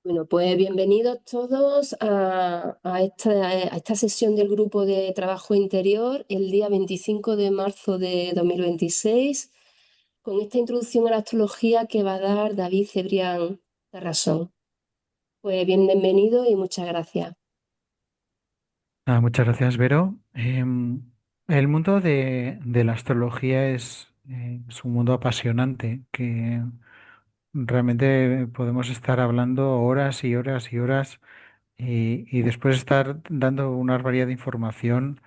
Bueno, pues bienvenidos todos a esta sesión del grupo de trabajo interior el día 25 de marzo de 2026 con esta introducción a la astrología que va a dar David Cebrián Tarrasón. Pues bienvenido y muchas gracias. Muchas gracias, Vero. El mundo de la astrología es un mundo apasionante que realmente podemos estar hablando horas y horas y horas y después de estar dando una variedad de información,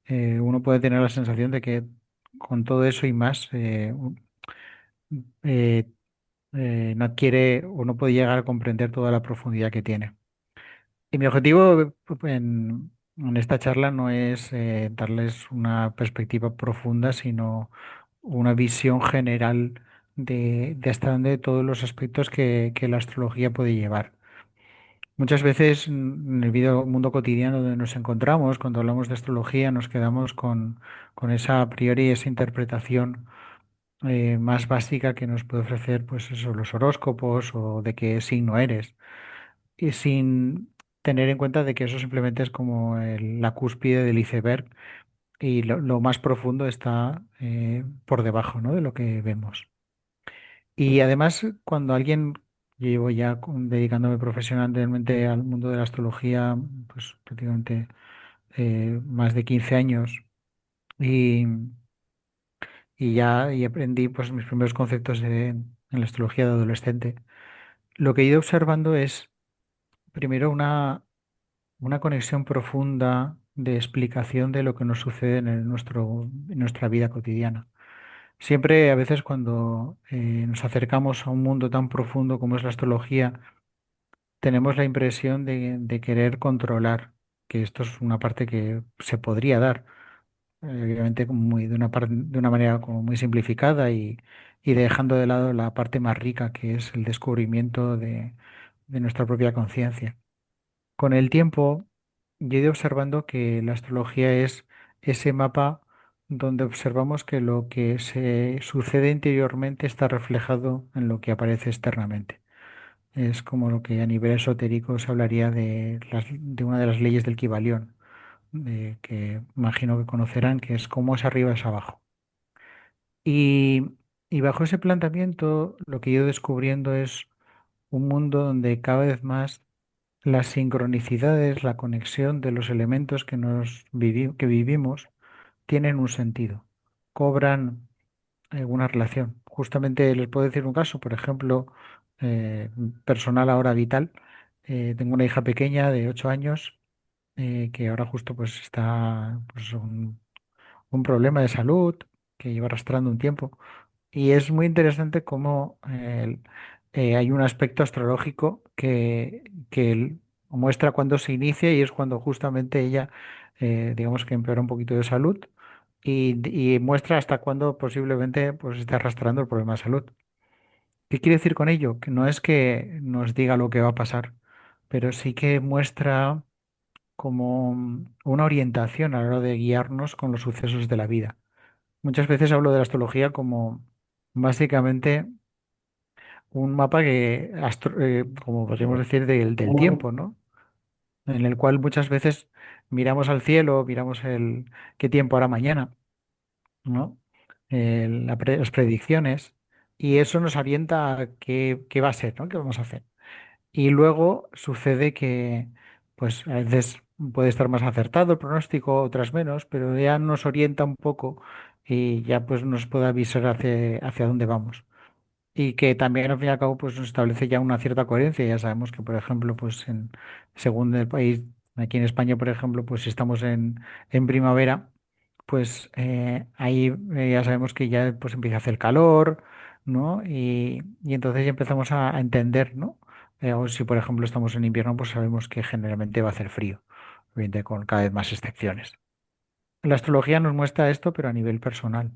uno puede tener la sensación de que con todo eso y más eh, no adquiere o no puede llegar a comprender toda la profundidad que tiene. Y mi objetivo en esta charla no es darles una perspectiva profunda, sino una visión general de hasta dónde todos los aspectos que la astrología puede llevar. Muchas veces en el mundo cotidiano donde nos encontramos, cuando hablamos de astrología, nos quedamos con esa a priori, esa interpretación más básica que nos puede ofrecer pues eso, los horóscopos o de qué signo eres y sin tener en cuenta de que eso simplemente es como la cúspide del iceberg y lo más profundo está por debajo, ¿no? De lo que vemos. Y además, cuando alguien, yo llevo ya dedicándome profesionalmente al mundo de la astrología, pues prácticamente más de 15 años y, y aprendí pues mis primeros conceptos en la astrología de adolescente, lo que he ido observando es primero una conexión profunda de explicación de lo que nos sucede en nuestra vida cotidiana. Siempre, a veces, cuando nos acercamos a un mundo tan profundo como es la astrología, tenemos la impresión de querer controlar, que esto es una parte que se podría dar, obviamente de una manera como muy simplificada y dejando de lado la parte más rica, que es el descubrimiento de nuestra propia conciencia. Con el tiempo, yo he ido observando que la astrología es ese mapa donde observamos que lo que se sucede interiormente está reflejado en lo que aparece externamente. Es como lo que a nivel esotérico se hablaría de una de las leyes del Kybalión, que imagino que conocerán, que es cómo es arriba es abajo. Y, y bajo ese planteamiento, lo que yo he ido descubriendo es un mundo donde cada vez más las sincronicidades, la conexión de los elementos que vivimos tienen un sentido, cobran una relación. Justamente les puedo decir un caso, por ejemplo, eh, personal ahora vital. Tengo una hija pequeña de 8 años que ahora justo pues está pues, un problema de salud que lleva arrastrando un tiempo. Y es muy interesante cómo hay un aspecto astrológico que muestra cuándo se inicia y es cuando justamente ella, digamos que empeora un poquito de salud y muestra hasta cuándo posiblemente pues, esté arrastrando el problema de salud. ¿Qué quiere decir con ello? Que no es que nos diga lo que va a pasar, pero sí que muestra como una orientación a la hora de guiarnos con los sucesos de la vida. Muchas veces hablo de la astrología como básicamente un mapa como podríamos decir, del tiempo, ¿no? En el cual muchas veces miramos al cielo, miramos qué tiempo hará mañana, ¿no? Las predicciones, y eso nos orienta a qué va a ser, ¿no? ¿Qué vamos a hacer? Y luego sucede que, pues a veces puede estar más acertado el pronóstico, otras menos, pero ya nos orienta un poco y ya pues nos puede avisar hacia dónde vamos. Y que también al fin y al cabo pues nos establece ya una cierta coherencia. Ya sabemos que, por ejemplo, según el país, aquí en España, por ejemplo, pues si estamos en primavera, pues ahí ya sabemos que ya pues empieza a hacer calor, ¿no? Y entonces ya empezamos a entender, ¿no? O si, por ejemplo, estamos en invierno, pues sabemos que generalmente va a hacer frío, obviamente con cada vez más excepciones. La astrología nos muestra esto, pero a nivel personal.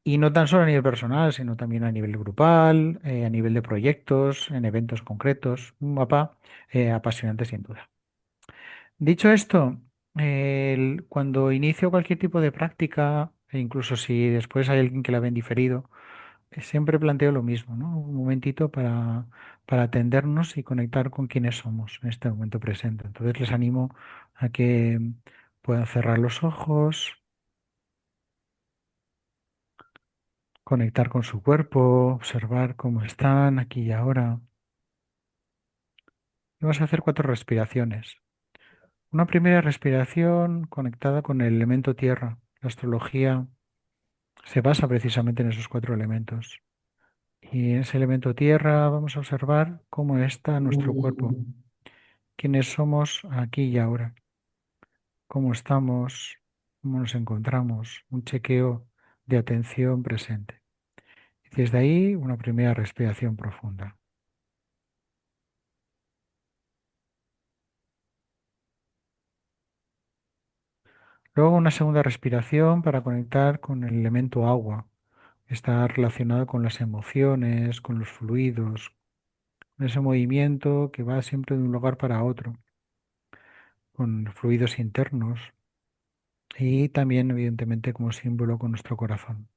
Y no tan solo a nivel personal, sino también a nivel grupal, a nivel de proyectos, en eventos concretos. Un mapa apasionante sin duda. Dicho esto, cuando inicio cualquier tipo de práctica, e incluso si después hay alguien que la ve en diferido, siempre planteo lo mismo, ¿no? Un momentito para atendernos y conectar con quienes somos en este momento presente. Entonces les animo a que puedan cerrar los ojos, conectar con su cuerpo, observar cómo están aquí y ahora. Y vamos a hacer 4 respiraciones. Una primera respiración conectada con el elemento tierra. La astrología se basa precisamente en esos 4 elementos. Y en ese elemento tierra vamos a observar cómo está nuestro cuerpo, quiénes somos aquí y ahora, cómo estamos, cómo nos encontramos, un chequeo de atención presente. Y desde ahí una primera respiración profunda. Luego una segunda respiración para conectar con el elemento agua. Está relacionado con las emociones, con los fluidos, con ese movimiento que va siempre de un lugar para otro, con fluidos internos y también, evidentemente, como símbolo con nuestro corazón.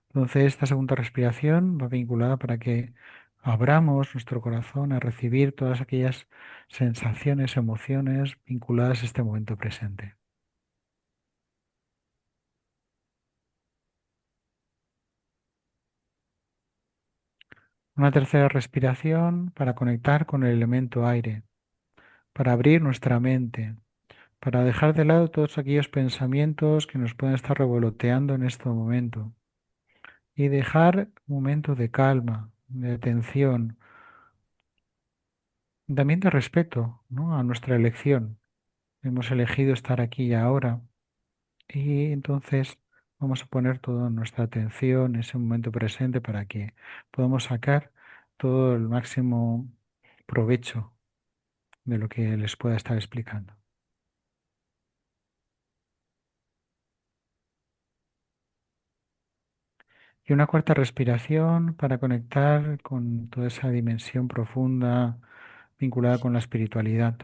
Entonces, esta segunda respiración va vinculada para que abramos nuestro corazón a recibir todas aquellas sensaciones, emociones vinculadas a este momento presente. Una tercera respiración para conectar con el elemento aire, para abrir nuestra mente, para dejar de lado todos aquellos pensamientos que nos pueden estar revoloteando en este momento y dejar un momento de calma, de atención, también de respeto, ¿no?, a nuestra elección. Hemos elegido estar aquí y ahora y entonces vamos a poner toda nuestra atención en ese momento presente para que podamos sacar todo el máximo provecho de lo que les pueda estar explicando. Y una cuarta respiración para conectar con toda esa dimensión profunda vinculada con la espiritualidad,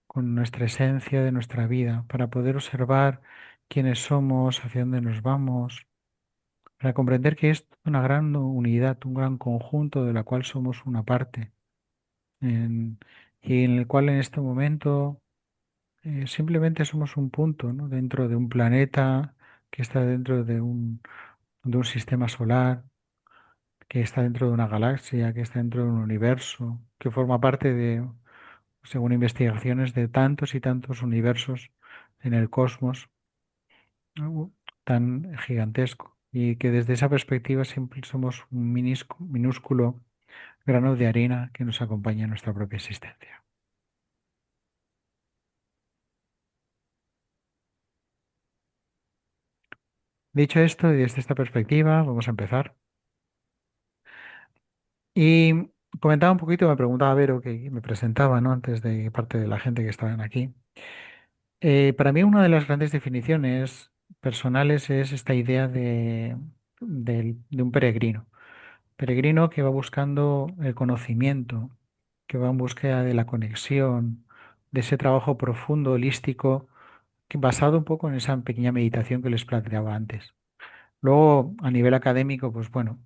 con nuestra esencia de nuestra vida, para poder observar quiénes somos, hacia dónde nos vamos, para comprender que es una gran unidad, un gran conjunto de la cual somos una parte, en- y en el cual en este momento simplemente somos un punto, ¿no?, dentro de un planeta que está dentro de un sistema solar, que está dentro de una galaxia, que está dentro de un universo, que forma parte de, según investigaciones, de tantos y tantos universos en el cosmos, ¿no?, tan gigantesco. Y que desde esa perspectiva siempre somos un minúsculo grano de arena que nos acompaña en nuestra propia existencia. Dicho esto, y desde esta perspectiva, vamos a empezar. Y comentaba un poquito, me preguntaba Vero, que me presentaba, ¿no?, antes de parte de la gente que estaban aquí. Para mí una de las grandes definiciones personales es esta idea de un peregrino. Peregrino que va buscando el conocimiento, que va en búsqueda de la conexión, de ese trabajo profundo, holístico, basado un poco en esa pequeña meditación que les planteaba antes. Luego, a nivel académico, pues bueno,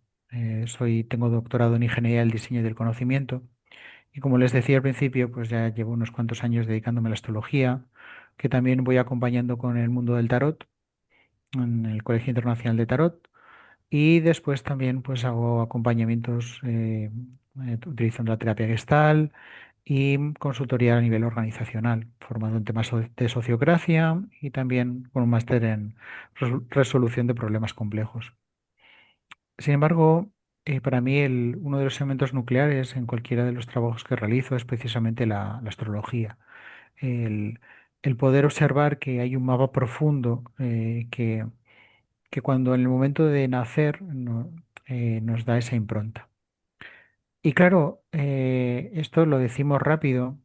tengo doctorado en Ingeniería del Diseño y del Conocimiento. Y como les decía al principio, pues ya llevo unos cuantos años dedicándome a la astrología, que también voy acompañando con el mundo del tarot, en el Colegio Internacional de Tarot. Y después también pues hago acompañamientos utilizando la terapia gestal y consultoría a nivel organizacional, formado en temas de sociocracia y también con un máster en resolución de problemas complejos. Sin embargo, para mí uno de los elementos nucleares en cualquiera de los trabajos que realizo es precisamente la astrología. El, el poder observar que hay un mapa profundo que cuando en el momento de nacer nos da esa impronta. Y claro, esto lo decimos rápido,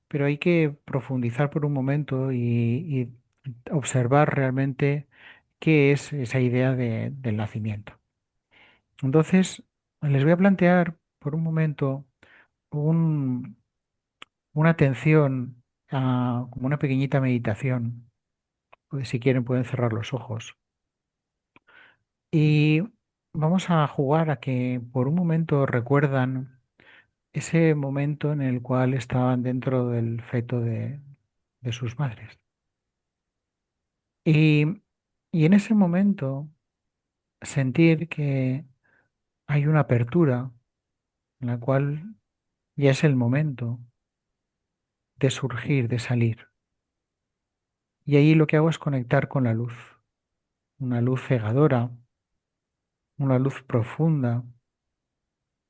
pero hay que profundizar por un momento y observar realmente qué es esa idea del nacimiento. Entonces, les voy a plantear por un momento un- una atención como una pequeñita meditación. Pues si quieren pueden cerrar los ojos. Y vamos a jugar a que por un momento recuerdan ese momento en el cual estaban dentro del feto de sus madres. Y, y en ese momento sentir que hay una apertura en la cual ya es el momento de surgir, de salir. Y ahí lo que hago es conectar con la luz, una luz cegadora, una luz profunda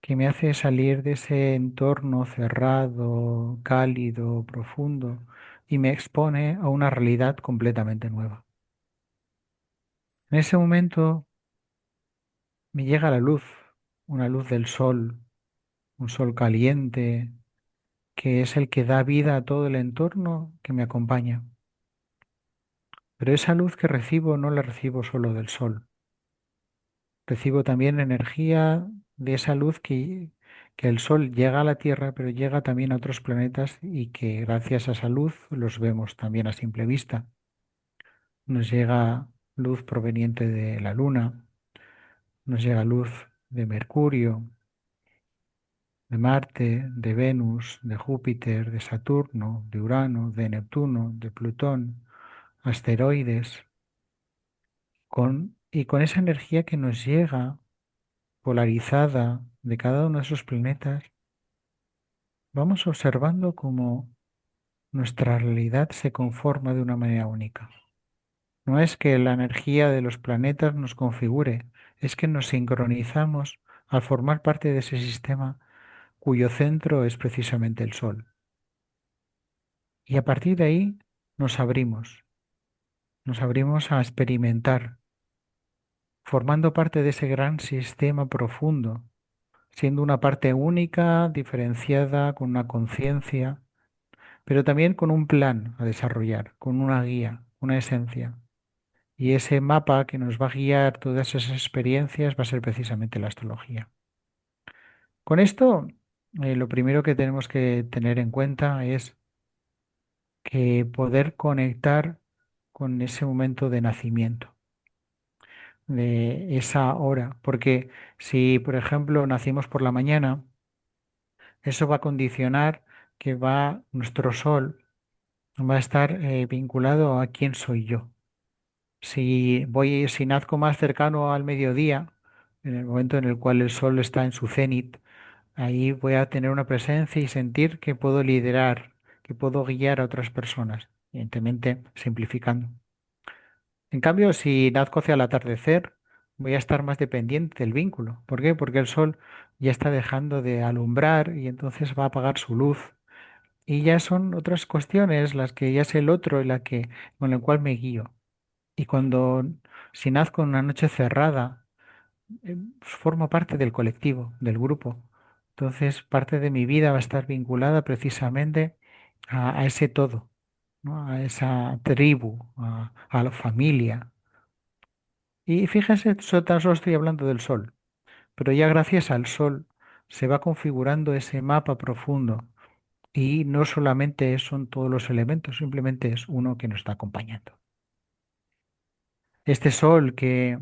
que me hace salir de ese entorno cerrado, cálido, profundo y me expone a una realidad completamente nueva. En ese momento me llega la luz, una luz del sol, un sol caliente, que es el que da vida a todo el entorno que me acompaña. Pero esa luz que recibo no la recibo solo del sol, recibo también energía de esa luz que el sol llega a la Tierra, pero llega también a otros planetas y que gracias a esa luz los vemos también a simple vista. Nos llega luz proveniente de la Luna, nos llega luz de Mercurio, de Marte, de Venus, de Júpiter, de Saturno, de Urano, de Neptuno, de Plutón, asteroides, y con esa energía que nos llega polarizada de cada uno de esos planetas, vamos observando cómo nuestra realidad se conforma de una manera única. No es que la energía de los planetas nos configure, es que nos sincronizamos al formar parte de ese sistema cuyo centro es precisamente el Sol. Y a partir de ahí nos abrimos a experimentar, formando parte de ese gran sistema profundo, siendo una parte única, diferenciada, con una conciencia, pero también con un plan a desarrollar, con una guía, una esencia. Y ese mapa que nos va a guiar todas esas experiencias va a ser precisamente la astrología. Con esto, lo primero que tenemos que tener en cuenta es que poder conectar con ese momento de nacimiento, de esa hora, porque si, por ejemplo, nacimos por la mañana, eso va a condicionar que nuestro sol va a estar vinculado a quién soy yo. Si nazco más cercano al mediodía, en el momento en el cual el sol está en su cenit, ahí voy a tener una presencia y sentir que puedo liderar, que puedo guiar a otras personas, evidentemente simplificando. En cambio, si nazco hacia el atardecer, voy a estar más dependiente del vínculo. ¿Por qué? Porque el sol ya está dejando de alumbrar y entonces va a apagar su luz. Y ya son otras cuestiones las que ya es el otro y con el cual me guío. Y si nazco en una noche cerrada, formo parte del colectivo, del grupo. Entonces, parte de mi vida va a estar vinculada precisamente a ese todo, ¿no? A esa tribu, a la familia. Y fíjense, tan solo estoy hablando del sol, pero ya gracias al sol se va configurando ese mapa profundo y no solamente son todos los elementos, simplemente es uno que nos está acompañando. Este sol que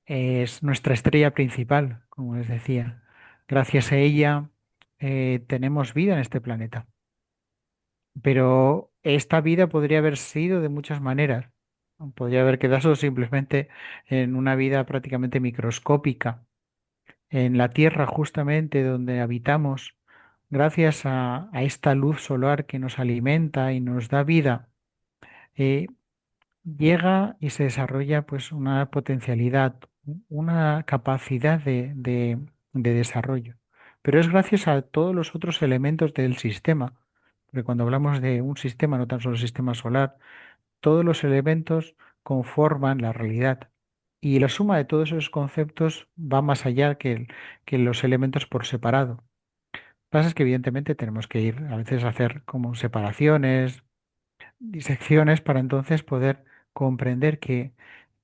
es nuestra estrella principal, como les decía. Gracias a ella tenemos vida en este planeta. Pero esta vida podría haber sido de muchas maneras. Podría haber quedado simplemente en una vida prácticamente microscópica, en la Tierra justamente donde habitamos, gracias a esta luz solar que nos alimenta y nos da vida. eh, Llega y se desarrolla pues una potencialidad, una capacidad de desarrollo. Pero es gracias a todos los otros elementos del sistema. Porque cuando hablamos de un sistema, no tan solo el sistema solar, todos los elementos conforman la realidad. Y la suma de todos esos conceptos va más allá que los elementos por separado. Lo que pasa es que evidentemente tenemos que ir a veces a hacer como separaciones, disecciones para entonces poder comprender que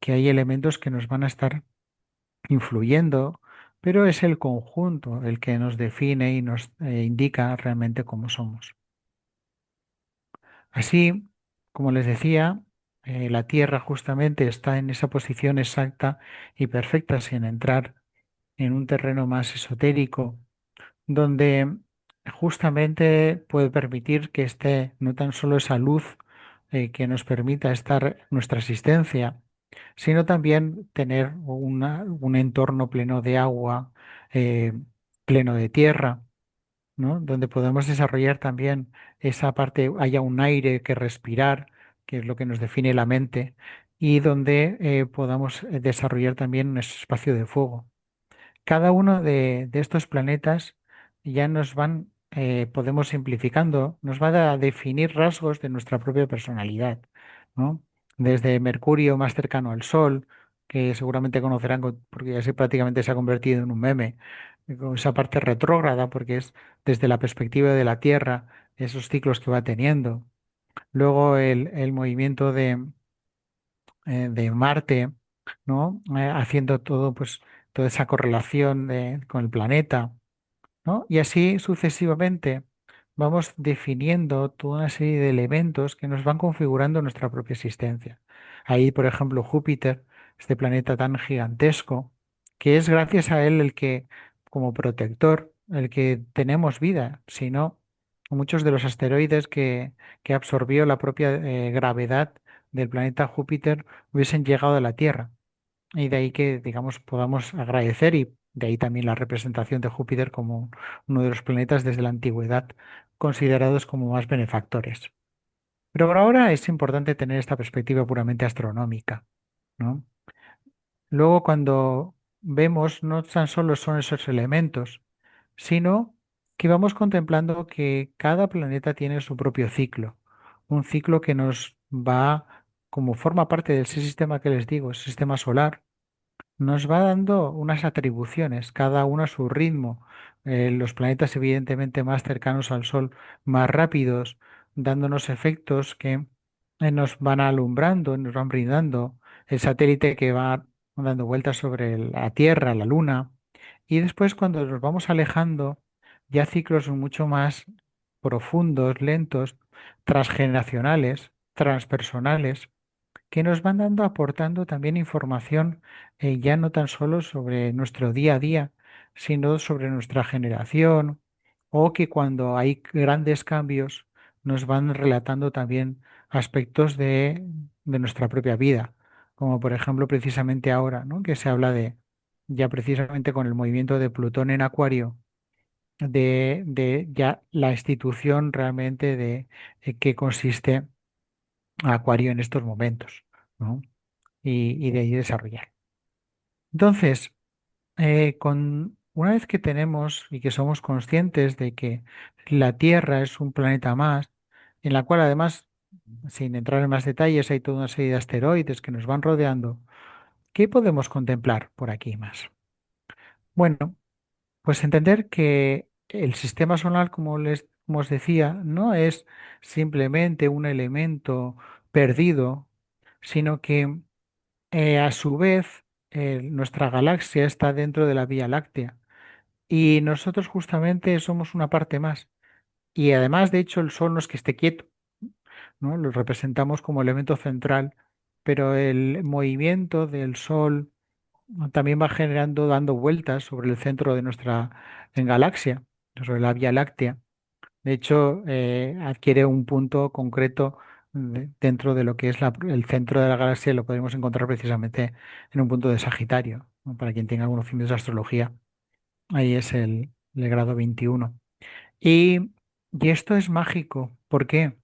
hay elementos que nos van a estar influyendo, pero es el conjunto el que nos define y nos indica realmente cómo somos. Así, como les decía, la Tierra justamente está en esa posición exacta y perfecta sin entrar en un terreno más esotérico, donde justamente puede permitir que esté no tan solo esa luz que nos permita estar nuestra existencia, sino también tener un entorno pleno de agua, eh, pleno de tierra, ¿no? Donde podemos desarrollar también esa parte, haya un aire que respirar, que es lo que nos define la mente, y donde podamos desarrollar también un espacio de fuego. Cada uno de estos planetas ya podemos simplificando, nos va a definir rasgos de nuestra propia personalidad, ¿no? Desde Mercurio más cercano al Sol, que seguramente conocerán porque ya prácticamente se ha convertido en un meme, con esa parte retrógrada, porque es desde la perspectiva de la Tierra, esos ciclos que va teniendo. Luego el movimiento de Marte, ¿no? Haciendo todo, pues, toda esa correlación con el planeta, ¿no? Y así sucesivamente vamos definiendo toda una serie de elementos que nos van configurando nuestra propia existencia. Ahí, por ejemplo, Júpiter, este planeta tan gigantesco, que es gracias a él el que, como protector, el que tenemos vida, si no, muchos de los asteroides que absorbió la propia gravedad del planeta Júpiter hubiesen llegado a la Tierra. Y de ahí que, digamos, podamos agradecer y de ahí también la representación de Júpiter como uno de los planetas desde la antigüedad considerados como más benefactores. Pero por ahora es importante tener esta perspectiva puramente astronómica, ¿no? Luego, cuando vemos, no tan solo son esos elementos, sino que vamos contemplando que cada planeta tiene su propio ciclo, un ciclo que nos va, como forma parte de ese sistema que les digo, el sistema solar, nos va dando unas atribuciones, cada uno a su ritmo. Los planetas evidentemente más cercanos al Sol, más rápidos, dándonos efectos que nos van alumbrando, nos van brindando. El satélite que va dando vueltas sobre la Tierra, la Luna. Y después cuando nos vamos alejando, ya ciclos mucho más profundos, lentos, transgeneracionales, transpersonales que nos van dando, aportando también información ya no tan solo sobre nuestro día a día, sino sobre nuestra generación, o que cuando hay grandes cambios nos van relatando también aspectos de nuestra propia vida, como por ejemplo precisamente ahora, ¿no? Que se habla de, ya precisamente con el movimiento de Plutón en Acuario, de ya la institución realmente de qué consiste Acuario en estos momentos, ¿no? Y de ahí desarrollar. Entonces, una vez que tenemos y que somos conscientes de que la Tierra es un planeta más, en la cual además, sin entrar en más detalles, hay toda una serie de asteroides que nos van rodeando, ¿qué podemos contemplar por aquí más? Bueno, pues entender que el sistema solar, como os decía, no es simplemente un elemento perdido, sino que a su vez, nuestra galaxia está dentro de la Vía Láctea y nosotros justamente somos una parte más. Y además, de hecho, el Sol no es que esté quieto, ¿no? Lo representamos como elemento central, pero el movimiento del Sol también va generando, dando vueltas sobre el centro de nuestra galaxia, sobre la Vía Láctea. De hecho, adquiere un punto concreto dentro de lo que es el centro de la galaxia, lo podemos encontrar precisamente en un punto de Sagitario, ¿no? Para quien tenga conocimientos de astrología, ahí es el grado 21. Y, y esto es mágico. ¿Por qué?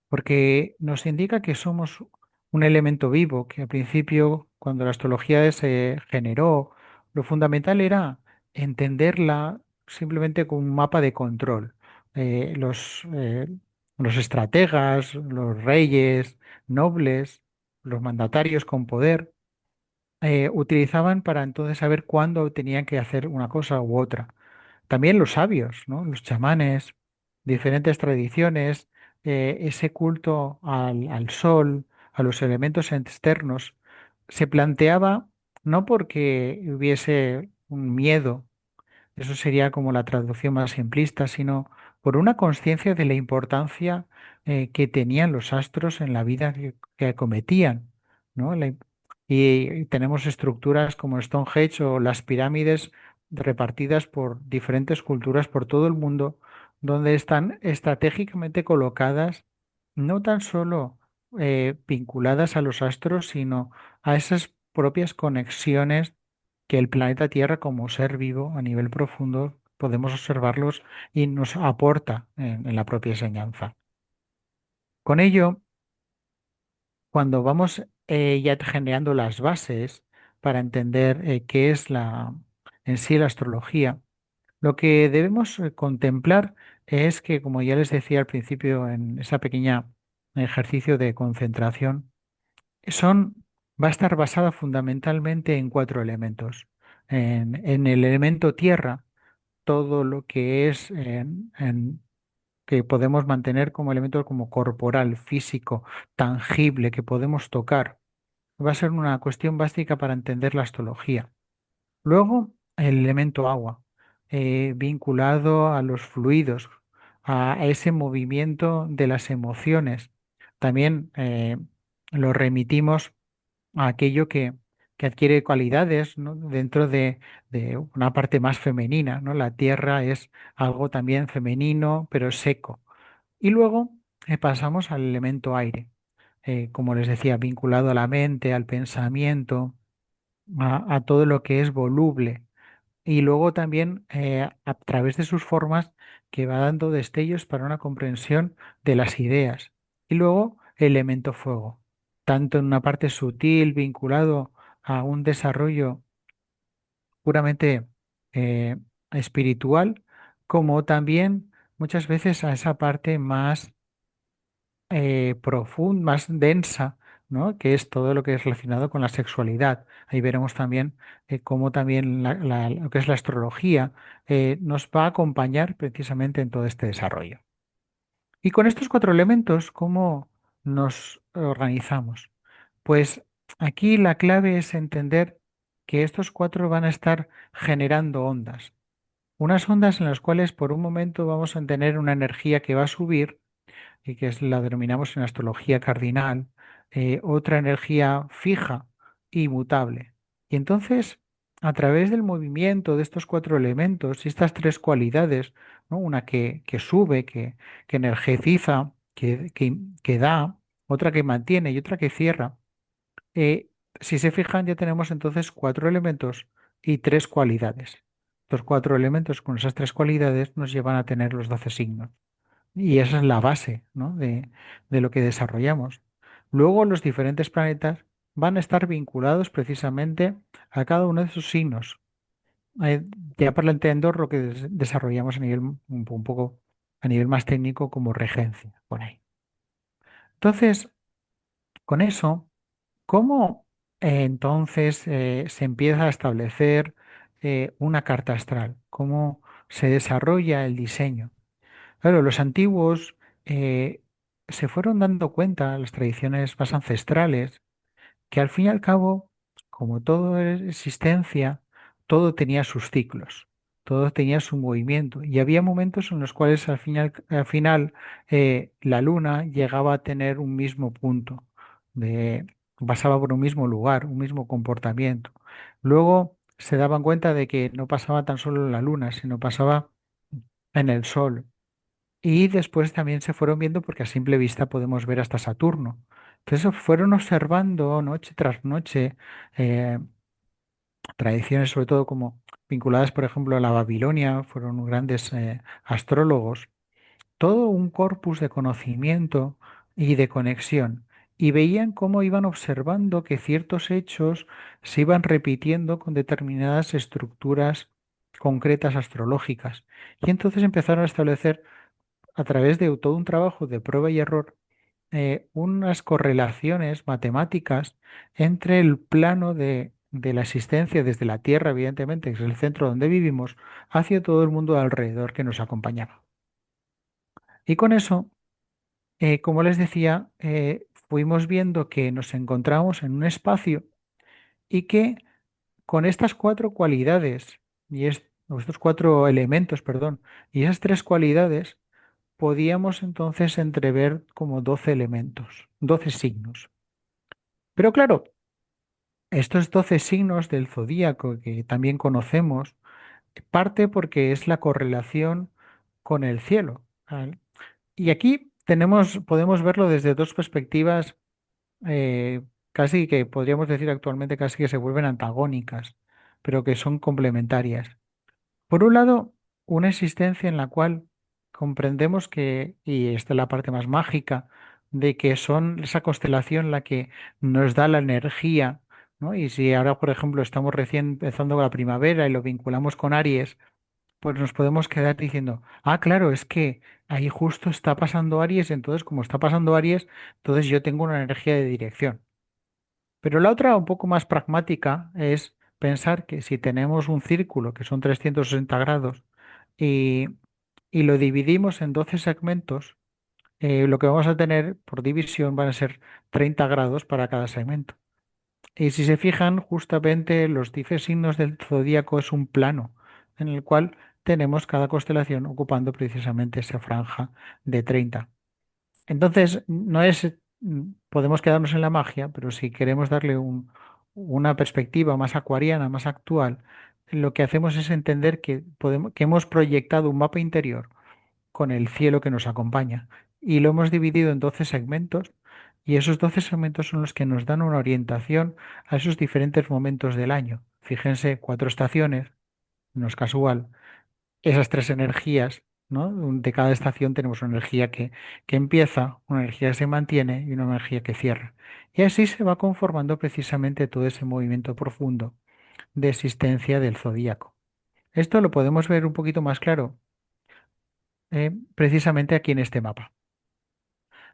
Porque nos indica que somos un elemento vivo, que al principio, cuando la astrología se generó, lo fundamental era entenderla simplemente como un mapa de control. Los estrategas, los reyes, nobles, los mandatarios con poder, utilizaban para entonces saber cuándo tenían que hacer una cosa u otra. También los sabios, ¿no? Los chamanes, diferentes tradiciones, ese culto al sol, a los elementos externos, se planteaba no porque hubiese un miedo, eso sería como la traducción más simplista, sino por una conciencia de la importancia que tenían los astros en la vida que acometían, ¿no? Y tenemos estructuras como Stonehenge o las pirámides repartidas por diferentes culturas por todo el mundo, donde están estratégicamente colocadas, no tan solo vinculadas a los astros, sino a esas propias conexiones que el planeta Tierra como ser vivo a nivel profundo podemos observarlos y nos aporta en la propia enseñanza. Con ello, cuando vamos ya generando las bases para entender qué es en sí la astrología, lo que debemos contemplar es que, como ya les decía al principio en esa pequeña ejercicio de concentración, va a estar basada fundamentalmente en cuatro elementos. En el elemento tierra, todo lo que es que podemos mantener como elemento como corporal, físico, tangible, que podemos tocar, va a ser una cuestión básica para entender la astrología. Luego, el elemento agua, vinculado a los fluidos, a ese movimiento de las emociones. También lo remitimos a aquello que adquiere cualidades, ¿no? Dentro de una parte más femenina, ¿no? La tierra es algo también femenino, pero seco. Y luego pasamos al elemento aire, como les decía, vinculado a la mente, al pensamiento, a todo lo que es voluble y luego también a través de sus formas que va dando destellos para una comprensión de las ideas. Y luego el elemento fuego, tanto en una parte sutil vinculado a un desarrollo puramente eh, espiritual, como también muchas veces a esa parte más profunda, más densa, ¿no? Que es todo lo que es relacionado con la sexualidad. Ahí veremos también cómo también lo que es la astrología nos va a acompañar precisamente en todo este desarrollo. Y con estos cuatro elementos, ¿cómo nos organizamos? Pues aquí la clave es entender que estos cuatro van a estar generando ondas. Unas ondas en las cuales por un momento vamos a tener una energía que va a subir y que la denominamos en astrología cardinal, otra energía fija y mutable. Y entonces, a través del movimiento de estos cuatro elementos y estas tres cualidades, ¿no? Una que sube, que energiza, que da, otra que mantiene y otra que cierra, eh, si se fijan, ya tenemos entonces cuatro elementos y tres cualidades. Los cuatro elementos con esas tres cualidades nos llevan a tener los 12 signos. Y esa es la base, ¿no? de lo que desarrollamos. Luego los diferentes planetas van a estar vinculados precisamente a cada uno de esos signos. Eh, ya planteando lo que desarrollamos a nivel un poco a nivel más técnico como regencia, por ahí. Entonces, con eso, ¿cómo entonces se empieza a establecer una carta astral? ¿Cómo se desarrolla el diseño? Claro, los antiguos se fueron dando cuenta, las tradiciones más ancestrales, que al fin y al cabo, como todo es existencia, todo tenía sus ciclos, todo tenía su movimiento. Y había momentos en los cuales al final la luna llegaba a tener un mismo punto, de, pasaba por un mismo lugar, un mismo comportamiento. Luego se daban cuenta de que no pasaba tan solo en la luna, sino pasaba en el sol. Y después también se fueron viendo porque a simple vista podemos ver hasta Saturno. Entonces fueron observando noche tras noche eh, tradiciones, sobre todo como vinculadas, por ejemplo, a la Babilonia, fueron grandes astrólogos, todo un corpus de conocimiento y de conexión. Y veían cómo iban observando que ciertos hechos se iban repitiendo con determinadas estructuras concretas astrológicas. Y entonces empezaron a establecer a través de todo un trabajo de prueba y error, unas correlaciones matemáticas entre el plano de la existencia desde la Tierra, evidentemente, que es el centro donde vivimos, hacia todo el mundo alrededor que nos acompañaba. Y con eso, como les decía, fuimos viendo que nos encontramos en un espacio y que con estas cuatro cualidades, o estos cuatro elementos, perdón, y esas tres cualidades, podíamos entonces entrever como 12 elementos, 12 signos. Pero claro, estos 12 signos del zodíaco que también conocemos, Parte porque es la correlación con el cielo. ¿Vale? Y aquí podemos verlo desde dos perspectivas, eh, casi que podríamos decir actualmente casi que se vuelven antagónicas, pero que son complementarias. Por un lado, una existencia en la cual comprendemos que, y esta es la parte más mágica, de que son esa constelación la que nos da la energía, ¿no? Y si ahora, por ejemplo, estamos recién empezando la primavera y lo vinculamos con Aries, pues nos podemos quedar diciendo, ah, claro, es que ahí justo está pasando Aries, entonces como está pasando Aries, entonces yo tengo una energía de dirección. Pero la otra, un poco más pragmática, es pensar que si tenemos un círculo que son 360 grados y, y lo dividimos en 12 segmentos, lo que vamos a tener por división van a ser 30 grados para cada segmento. Y si se fijan, justamente los 10 signos del zodíaco es un plano en el cual tenemos cada constelación ocupando precisamente esa franja de 30. Entonces, no es, podemos quedarnos en la magia, pero si queremos darle una perspectiva más acuariana, más actual, lo que hacemos es entender que que hemos proyectado un mapa interior con el cielo que nos acompaña y lo hemos dividido en 12 segmentos y esos 12 segmentos son los que nos dan una orientación a esos diferentes momentos del año. Fíjense, 4 estaciones, no es casual, esas 3 energías, ¿no? De cada estación tenemos una energía que empieza, una energía que se mantiene y una energía que cierra. Y así se va conformando precisamente todo ese movimiento profundo de existencia del zodíaco. Esto lo podemos ver un poquito más claro, precisamente aquí en este mapa,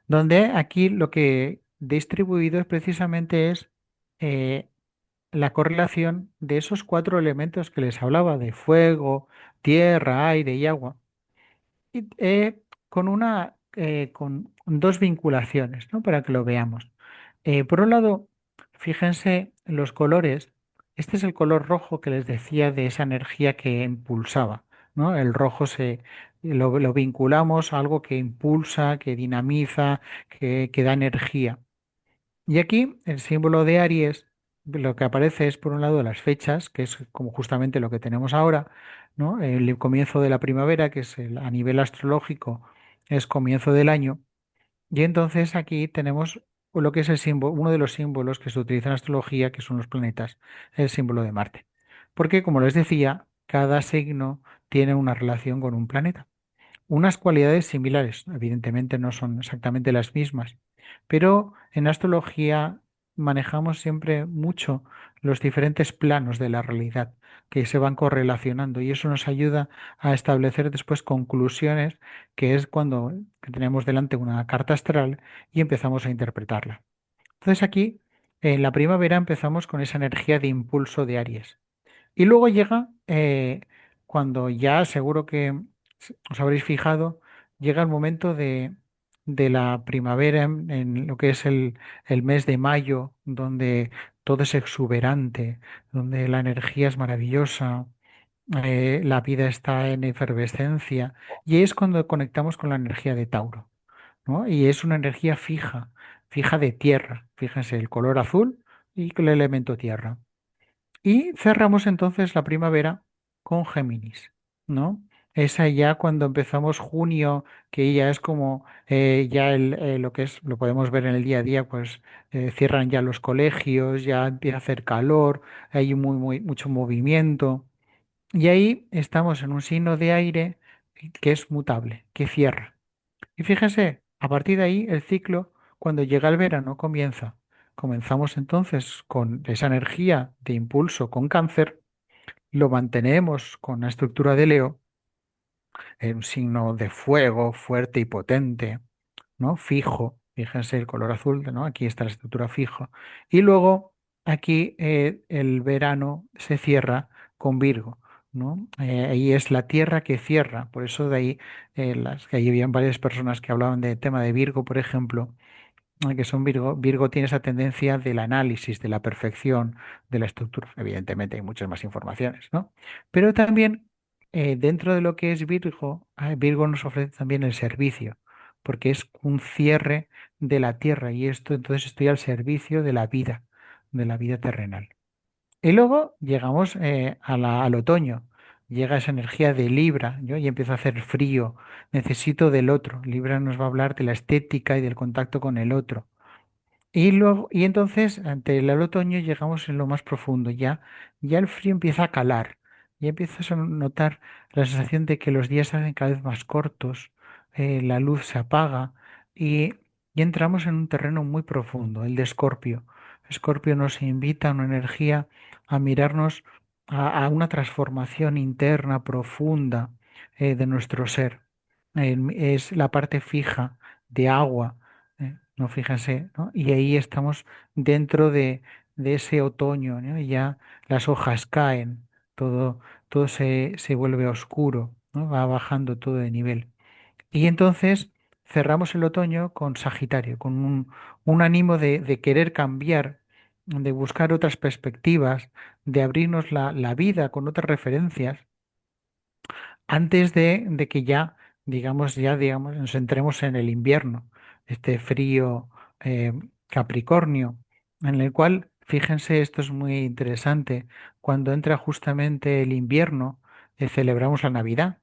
donde aquí lo que he distribuido es precisamente es eh, la correlación de esos 4 elementos que les hablaba, de fuego, tierra, aire y agua. Y, con dos vinculaciones, ¿no? Para que lo veamos. Por un lado, fíjense los colores. Este es el color rojo que les decía de esa energía que impulsaba, ¿no? El rojo lo vinculamos a algo que impulsa, que dinamiza, que da energía. Y aquí el símbolo de Aries, lo que aparece es por un lado las fechas, que es como justamente lo que tenemos ahora, ¿no? El comienzo de la primavera, que es a nivel astrológico, es comienzo del año. Y entonces aquí tenemos lo que es el símbolo, uno de los símbolos que se utiliza en astrología, que son los planetas, el símbolo de Marte. Porque, como les decía, cada signo tiene una relación con un planeta. Unas cualidades similares, evidentemente no son exactamente las mismas, pero en astrología manejamos siempre mucho los diferentes planos de la realidad que se van correlacionando y eso nos ayuda a establecer después conclusiones, que es cuando tenemos delante una carta astral y empezamos a interpretarla. Entonces aquí, en la primavera empezamos con esa energía de impulso de Aries. Y luego llega, cuando ya seguro que os habréis fijado, llega el momento de la primavera en lo que es el mes de mayo, donde todo es exuberante, donde la energía es maravillosa, la vida está en efervescencia, y es cuando conectamos con la energía de Tauro, ¿no? Y es una energía fija, fija de tierra. Fíjense, el color azul y el elemento tierra. Y cerramos entonces la primavera con Géminis, ¿no? Esa ya cuando empezamos junio, que ya es como ya lo que es, lo podemos ver en el día a día, pues cierran ya los colegios, ya empieza a hacer calor, hay mucho movimiento. Y ahí estamos en un signo de aire que es mutable, que cierra. Y fíjense, a partir de ahí el ciclo, cuando llega el verano, comienza. Comenzamos entonces con esa energía de impulso con cáncer, lo mantenemos con la estructura de Leo, un signo de fuego fuerte y potente, ¿no? Fijo, fíjense el color azul, ¿no? Aquí está la estructura fijo. Y luego aquí el verano se cierra con Virgo, ¿no? Ahí es la tierra que cierra, por eso de ahí que ahí habían varias personas que hablaban del tema de Virgo, por ejemplo, que son Virgo. Virgo tiene esa tendencia del análisis, de la perfección, de la estructura. Evidentemente hay muchas más informaciones, ¿no? Pero también dentro de lo que es Virgo, Virgo nos ofrece también el servicio, porque es un cierre de la tierra y esto entonces estoy al servicio de la vida terrenal. Y luego llegamos al otoño. llega esa energía de Libra, ¿no? Y empieza a hacer frío, necesito del otro. Libra nos va a hablar de la estética y del contacto con el otro. Y luego, y entonces, ante el otoño llegamos en lo más profundo, ya el frío empieza a calar, ya empiezas a notar la sensación de que los días se hacen cada vez más cortos, la luz se apaga y, y entramos en un terreno muy profundo, el de Escorpio. Escorpio nos invita a una energía a mirarnos a una transformación interna profunda de nuestro ser. Es la parte fija de agua, no, fíjense, ¿no? Y ahí estamos dentro de ese otoño, ¿no? Y ya las hojas caen, todo, todo se vuelve oscuro, ¿no? Va bajando todo de nivel. Y entonces cerramos el otoño con Sagitario, con un ánimo de querer cambiar, de buscar otras perspectivas, de abrirnos la vida con otras referencias antes de que ya digamos, nos entremos en el invierno, este frío eh, Capricornio, en el cual, fíjense, esto es muy interesante, cuando entra justamente el invierno, celebramos la Navidad,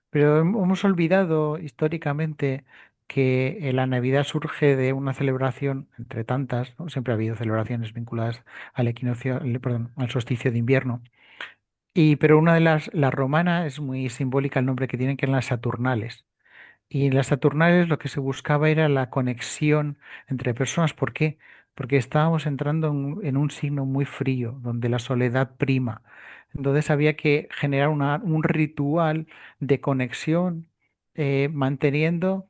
pero hemos olvidado históricamente que la Navidad surge de una celebración, entre tantas, ¿no? Siempre ha habido celebraciones vinculadas al equinoccio, perdón, al solsticio de invierno pero una de la romana es muy simbólica el nombre que tienen, que eran las Saturnales. Y en las Saturnales lo que se buscaba era la conexión entre personas. ¿Por qué? Porque estábamos entrando en un signo muy frío, donde la soledad prima. Entonces había que generar un ritual de conexión, manteniendo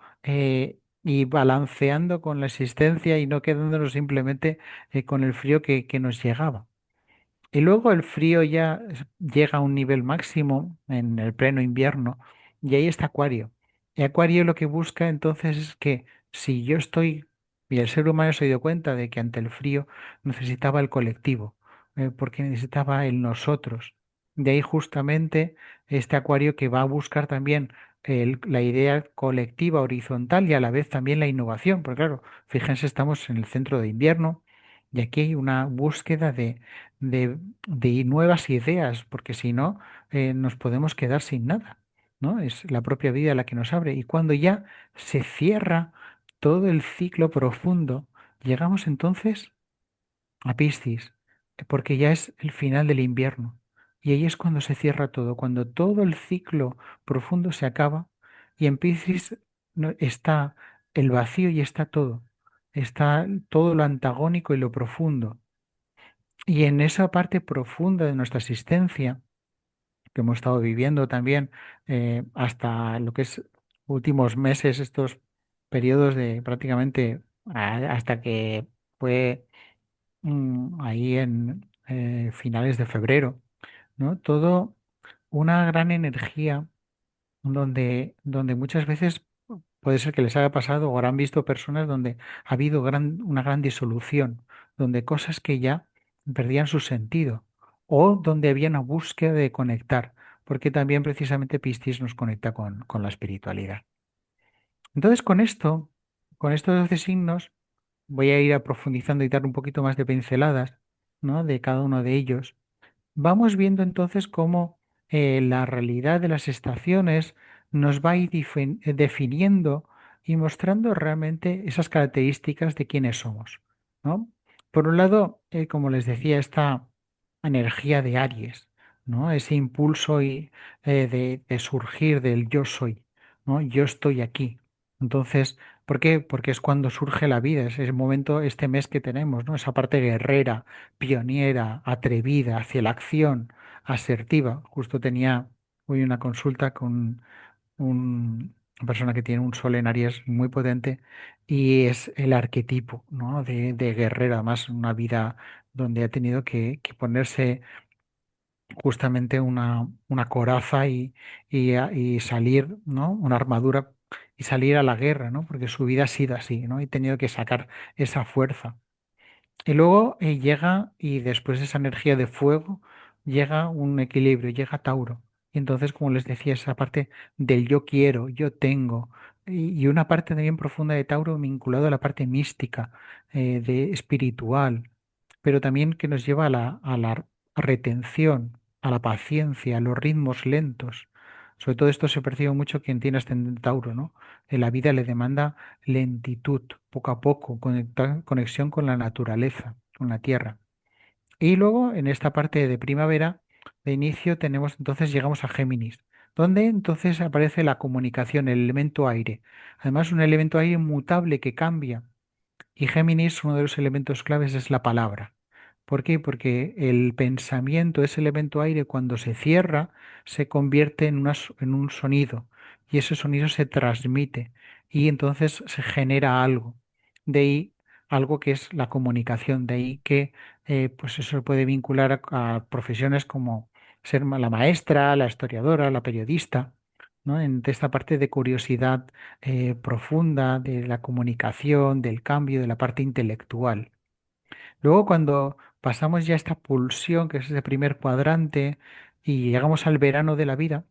y balanceando con la existencia y no quedándonos simplemente con el frío que nos llegaba. Y luego el frío ya llega a un nivel máximo en el pleno invierno y ahí está Acuario. Y Acuario lo que busca entonces es que si yo estoy, y el ser humano se dio cuenta de que ante el frío necesitaba el colectivo, porque necesitaba el nosotros. De ahí justamente este Acuario que va a buscar también la idea colectiva horizontal y a la vez también la innovación, porque claro, fíjense, estamos en el centro de invierno y aquí hay una búsqueda de nuevas ideas, porque si no, nos podemos quedar sin nada, ¿no? Es la propia vida la que nos abre. Y cuando ya se cierra todo el ciclo profundo, llegamos entonces a Piscis, porque ya es el final del invierno. Y ahí es cuando se cierra todo, cuando todo el ciclo profundo se acaba y en Piscis está el vacío y está todo. Está todo lo antagónico y lo profundo. Y en esa parte profunda de nuestra existencia, que hemos estado viviendo también hasta lo que es últimos meses, estos periodos de prácticamente hasta que fue ahí en finales de febrero, ¿no? Todo una gran energía donde muchas veces puede ser que les haya pasado o habrán visto personas donde ha habido una gran disolución, donde cosas que ya perdían su sentido o donde había una búsqueda de conectar, porque también precisamente Piscis nos conecta con la espiritualidad. Entonces, con estos 12 signos, voy a ir a profundizando y dar un poquito más de pinceladas, ¿no? De cada uno de ellos. Vamos viendo entonces cómo la realidad de las estaciones nos va a ir definiendo y mostrando realmente esas características de quiénes somos, ¿no? Por un lado, como les decía, esta energía de Aries, ¿no? Ese impulso de surgir del yo soy, ¿no? Yo estoy aquí. Entonces, ¿por qué? Porque es cuando surge la vida, es el momento, este mes que tenemos, ¿no? Esa parte guerrera, pionera, atrevida, hacia la acción, asertiva. Justo tenía hoy una consulta con una persona que tiene un sol en Aries muy potente y es el arquetipo, ¿no? de guerrera, más una vida donde ha tenido que ponerse justamente una coraza y salir, ¿no? Una armadura y salir a la guerra, ¿no? Porque su vida ha sido así, ¿no? Y ha tenido que sacar esa fuerza. Y luego llega, y después de esa energía de fuego, llega un equilibrio, llega Tauro. Y entonces, como les decía, esa parte del yo quiero, yo tengo, y una parte también profunda de Tauro vinculado a la parte mística, de espiritual, pero también que nos lleva a la retención. a la paciencia, a los ritmos lentos. Sobre todo esto se percibe mucho quien tiene ascendente Tauro, ¿no? En la vida le demanda lentitud, poco a poco, conexión con la naturaleza, con la tierra. Y luego, en esta parte de primavera, de inicio, tenemos entonces, llegamos a Géminis, donde entonces aparece la comunicación, el elemento aire. Además, un elemento aire mutable que cambia. Y Géminis, uno de los elementos claves es la palabra. ¿Por qué? Porque el pensamiento, ese elemento aire, cuando se cierra, se convierte en, en un sonido y ese sonido se transmite y entonces se genera algo. De ahí algo que es la comunicación, de ahí que pues eso se puede vincular a profesiones como ser la maestra, la historiadora, la periodista, ¿no? En esta parte de curiosidad profunda, de la comunicación, del cambio, de la parte intelectual. Luego, cuando pasamos ya esta pulsión, que es ese primer cuadrante, y llegamos al verano de la vida,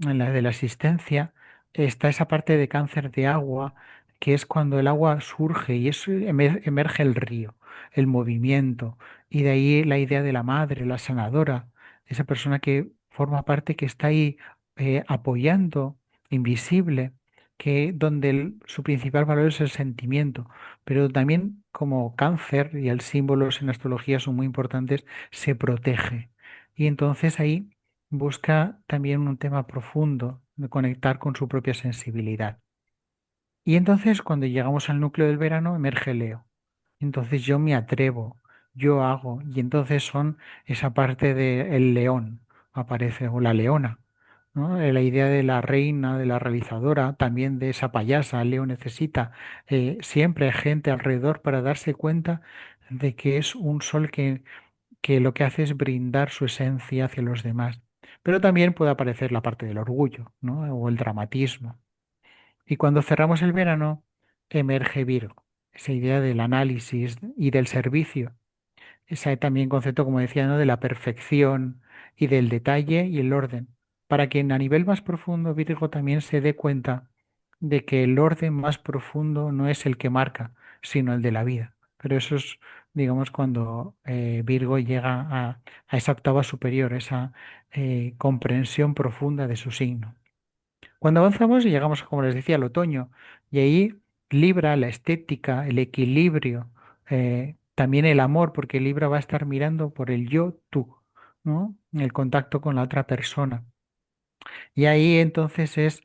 en la de la existencia, está esa parte de cáncer de agua, que es cuando el agua surge y es, emerge el río, el movimiento, y de ahí la idea de la madre, la sanadora, esa persona que forma parte, que está ahí apoyando, invisible, que donde su principal valor es el sentimiento, pero también como cáncer, y el símbolos en astrología son muy importantes, se protege. Y entonces ahí busca también un tema profundo de conectar con su propia sensibilidad. Y entonces cuando llegamos al núcleo del verano emerge Leo. Entonces yo me atrevo, yo hago, y entonces son esa parte del león, aparece, o la leona, ¿no? La idea de la reina, de la realizadora, también de esa payasa. Leo necesita siempre gente alrededor para darse cuenta de que es un sol que lo que hace es brindar su esencia hacia los demás. Pero también puede aparecer la parte del orgullo, ¿no? O el dramatismo. Y cuando cerramos el verano, emerge Virgo, esa idea del análisis y del servicio. Ese también concepto, como decía, ¿no? De la perfección y del detalle y el orden. Para que a nivel más profundo Virgo también se dé cuenta de que el orden más profundo no es el que marca, sino el de la vida. Pero eso es, digamos, cuando Virgo llega a esa octava superior, esa comprensión profunda de su signo. Cuando avanzamos y llegamos, como les decía, al otoño, y ahí Libra, la estética, el equilibrio, también el amor, porque Libra va a estar mirando por el yo, tú, ¿no? El contacto con la otra persona. Y ahí entonces es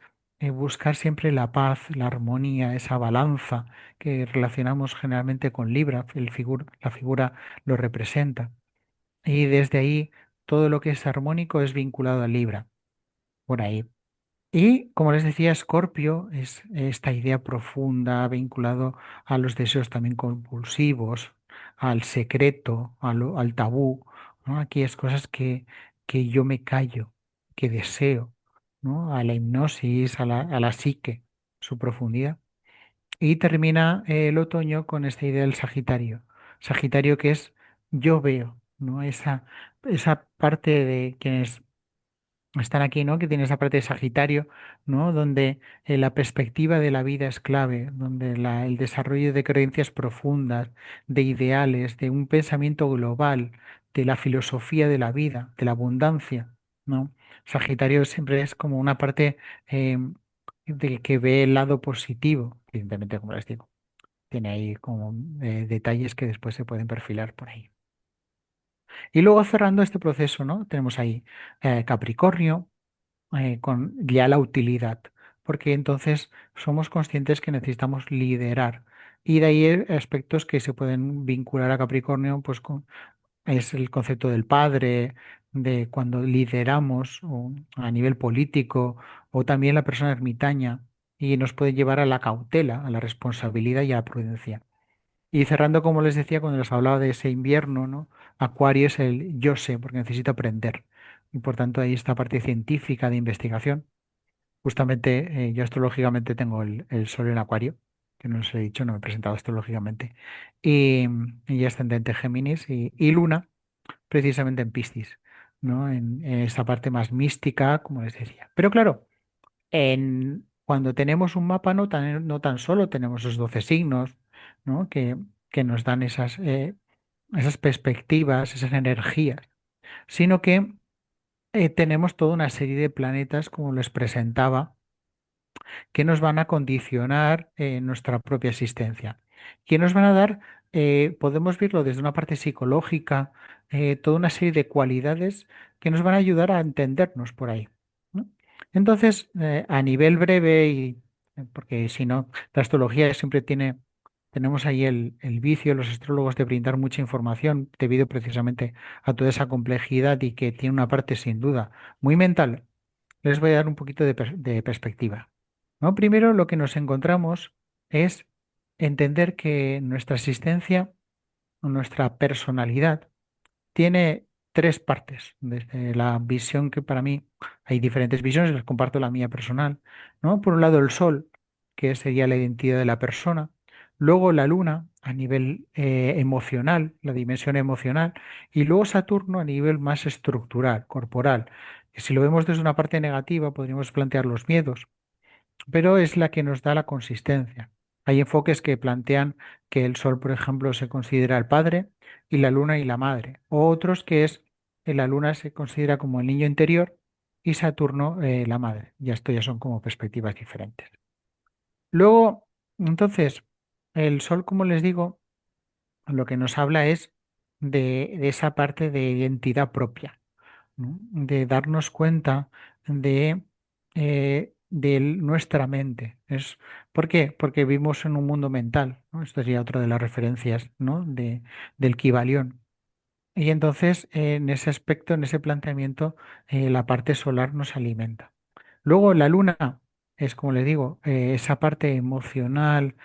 buscar siempre la paz, la armonía, esa balanza que relacionamos generalmente con Libra, la figura lo representa. Y desde ahí todo lo que es armónico es vinculado a Libra, por ahí. Y como les decía, Escorpio es esta idea profunda vinculado a los deseos también compulsivos, al secreto, al tabú, ¿no? Aquí es cosas que yo me callo, que deseo, ¿no? A la hipnosis, a la psique, su profundidad. Y termina el otoño con esta idea del Sagitario. Sagitario que es yo veo, ¿no? Esa parte de quienes están aquí, ¿no? Que tiene esa parte de Sagitario, ¿no? Donde la perspectiva de la vida es clave, donde el desarrollo de creencias profundas, de ideales, de un pensamiento global, de la filosofía de la vida, de la abundancia, ¿no? Sagitario siempre es como una parte eh, de que ve el lado positivo, evidentemente, como les digo, tiene ahí como detalles que después se pueden perfilar por ahí. Y luego cerrando este proceso, ¿no? Tenemos ahí Capricornio con ya la utilidad, porque entonces somos conscientes que necesitamos liderar. Y de ahí aspectos que se pueden vincular a Capricornio, pues es el concepto del padre, de cuando lideramos a nivel político, o también la persona ermitaña, y nos puede llevar a la cautela, a la responsabilidad y a la prudencia. Y cerrando, como les decía, cuando les hablaba de ese invierno, ¿no? Acuario es el yo sé, porque necesito aprender. Y por tanto, ahí está parte científica de investigación. Justamente yo astrológicamente tengo el Sol en Acuario, que no os he dicho, no me he presentado astrológicamente, y ascendente Géminis y Luna precisamente en Piscis, ¿no? En esta parte más mística, como les decía. Pero claro, cuando tenemos un mapa no tan solo tenemos esos 12 signos, ¿no? Que nos dan esas perspectivas, esas energías, sino que tenemos toda una serie de planetas, como les presentaba, que nos van a condicionar nuestra propia existencia, que nos van a dar, podemos verlo desde una parte psicológica, toda una serie de cualidades que nos van a ayudar a entendernos por ahí, ¿no? Entonces, a nivel breve, y porque si no, la astrología siempre tiene, tenemos ahí el vicio, los astrólogos, de brindar mucha información debido precisamente a toda esa complejidad y que tiene una parte sin duda muy mental. Les voy a dar un poquito de perspectiva, ¿no? Primero, lo que nos encontramos es entender que nuestra existencia, nuestra personalidad, tiene tres partes. Desde la visión que para mí hay diferentes visiones, les comparto la mía personal, ¿no? Por un lado, el sol, que sería la identidad de la persona. Luego la luna a nivel emocional, la dimensión emocional. Y luego Saturno a nivel más estructural, corporal. Que si lo vemos desde una parte negativa, podríamos plantear los miedos, pero es la que nos da la consistencia. Hay enfoques que plantean que el Sol, por ejemplo, se considera el padre y la Luna y la madre. O otros que es la Luna se considera como el niño interior y Saturno la madre. Ya esto ya son como perspectivas diferentes. Luego, entonces, el Sol, como les digo, lo que nos habla es de esa parte de identidad propia, ¿no? De darnos cuenta de nuestra mente. ¿Por qué? Porque vivimos en un mundo mental, ¿no? Esto sería otra de las referencias, ¿no? Del Kybalión. Y entonces, en ese aspecto, en ese planteamiento, la parte solar nos alimenta. Luego, la luna es, como le digo, esa parte emocional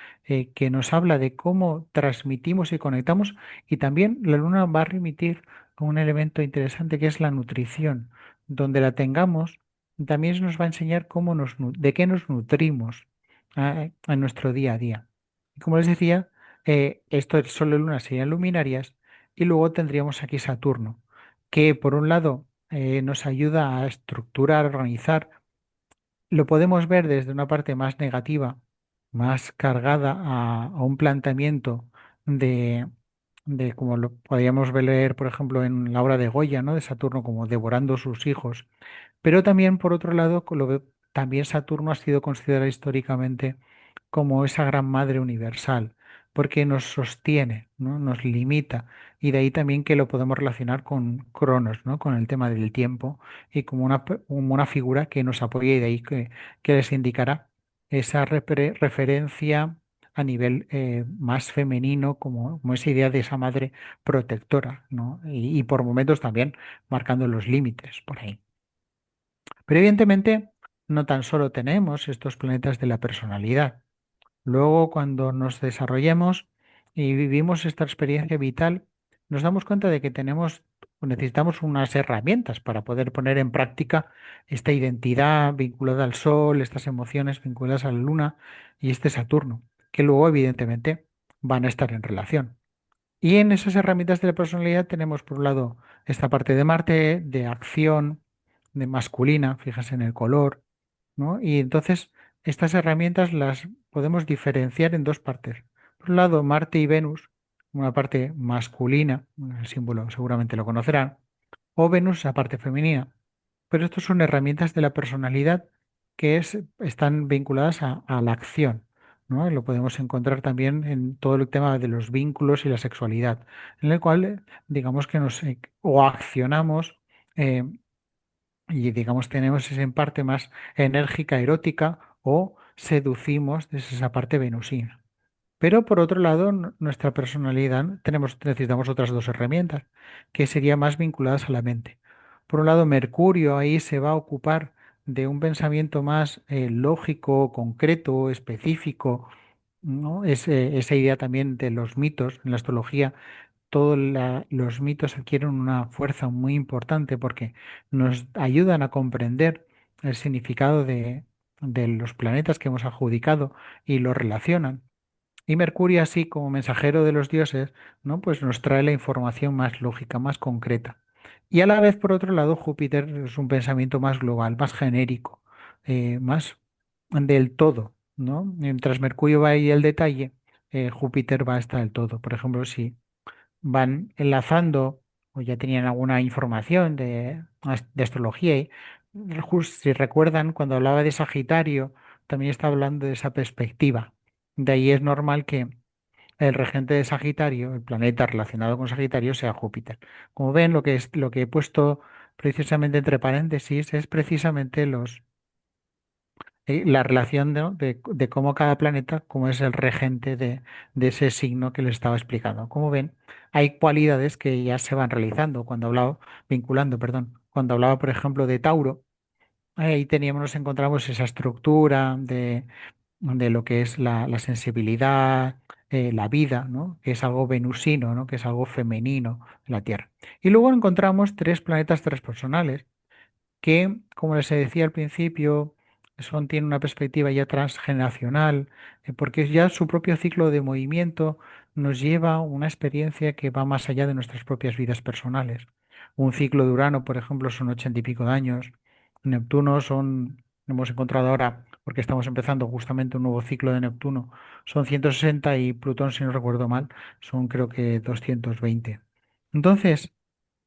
que nos habla de cómo transmitimos y conectamos. Y también la luna va a remitir a un elemento interesante que es la nutrición. Donde la tengamos, también nos va a enseñar de qué nos nutrimos en nuestro día a día. Y como les decía, esto es Sol y Luna serían luminarias y luego tendríamos aquí Saturno, que por un lado nos ayuda a estructurar, organizar. Lo podemos ver desde una parte más negativa, más cargada a un planteamiento de, de como lo podríamos leer, por ejemplo, en la obra de Goya, ¿no? De Saturno como devorando sus hijos. Pero también, por otro lado, también Saturno ha sido considerado históricamente como esa gran madre universal, porque nos sostiene, ¿no? Nos limita. Y de ahí también que lo podemos relacionar con Cronos, ¿no? Con el tema del tiempo y como una figura que nos apoya y de ahí que les indicará esa referencia a nivel más femenino, como esa idea de esa madre protectora, ¿no? Y por momentos también marcando los límites por ahí. Pero evidentemente no tan solo tenemos estos planetas de la personalidad. Luego, cuando nos desarrollemos y vivimos esta experiencia vital, nos damos cuenta de que necesitamos unas herramientas para poder poner en práctica esta identidad vinculada al Sol, estas emociones vinculadas a la Luna y este Saturno, que luego evidentemente van a estar en relación. Y en esas herramientas de la personalidad tenemos, por un lado, esta parte de Marte, de acción, de masculina, fíjese en el color, ¿no? Y entonces estas herramientas las podemos diferenciar en dos partes. Por un lado, Marte y Venus, una parte masculina, el símbolo seguramente lo conocerán, o Venus, la parte femenina. Pero estos son herramientas de la personalidad están vinculadas a la acción, ¿no? Y lo podemos encontrar también en todo el tema de los vínculos y la sexualidad, en el cual, digamos que o accionamos eh, y, digamos, tenemos esa parte más enérgica, erótica, o seducimos desde esa parte venusina. Pero por otro lado, nuestra personalidad necesitamos otras dos herramientas, que serían más vinculadas a la mente. Por un lado, Mercurio ahí se va a ocupar de un pensamiento más lógico, concreto, específico, ¿no? Esa idea también de los mitos en la astrología. Todos los mitos adquieren una fuerza muy importante porque nos ayudan a comprender el significado de los planetas que hemos adjudicado y los relacionan. Y Mercurio, así como mensajero de los dioses, ¿no? Pues nos trae la información más lógica, más concreta. Y a la vez, por otro lado, Júpiter es un pensamiento más global, más genérico, más del todo, ¿no? Mientras Mercurio va ahí el detalle, Júpiter va hasta el todo. Por ejemplo, si van enlazando. o ya tenían alguna información de astrología. Y si recuerdan, cuando hablaba de Sagitario, también estaba hablando de esa perspectiva. De ahí es normal que el regente de Sagitario, el planeta relacionado con Sagitario, sea Júpiter. Como ven, lo que he puesto precisamente entre paréntesis es precisamente la relación, ¿no? de cómo cada planeta, cómo es el regente de ese signo que les estaba explicando. Como ven, hay cualidades que ya se van realizando. Vinculando, perdón, cuando hablaba, por ejemplo, de Tauro, ahí nos encontramos esa estructura de lo que es la sensibilidad, la vida, ¿no? Que es algo venusino, ¿no? Que es algo femenino de la Tierra. Y luego encontramos tres planetas transpersonales que, como les decía al principio, tienen una perspectiva ya transgeneracional, porque ya su propio ciclo de movimiento nos lleva a una experiencia que va más allá de nuestras propias vidas personales. Un ciclo de Urano, por ejemplo, son 80 y pico de años. Neptuno hemos encontrado ahora, porque estamos empezando justamente un nuevo ciclo de Neptuno, son 160 y Plutón, si no recuerdo mal, son creo que 220. Entonces,